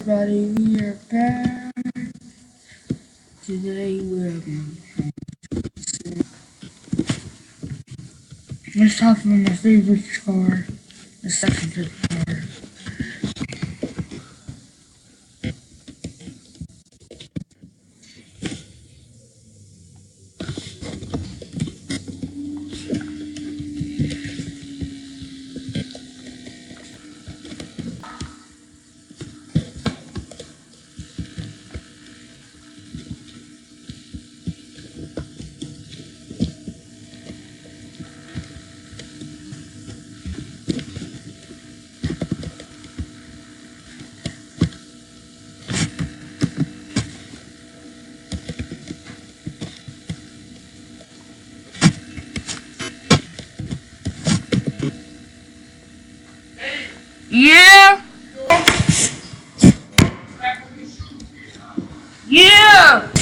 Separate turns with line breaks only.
everybody, we are back. Today we're let's talk about my favorite car, the second favorite car. Yeah, yeah.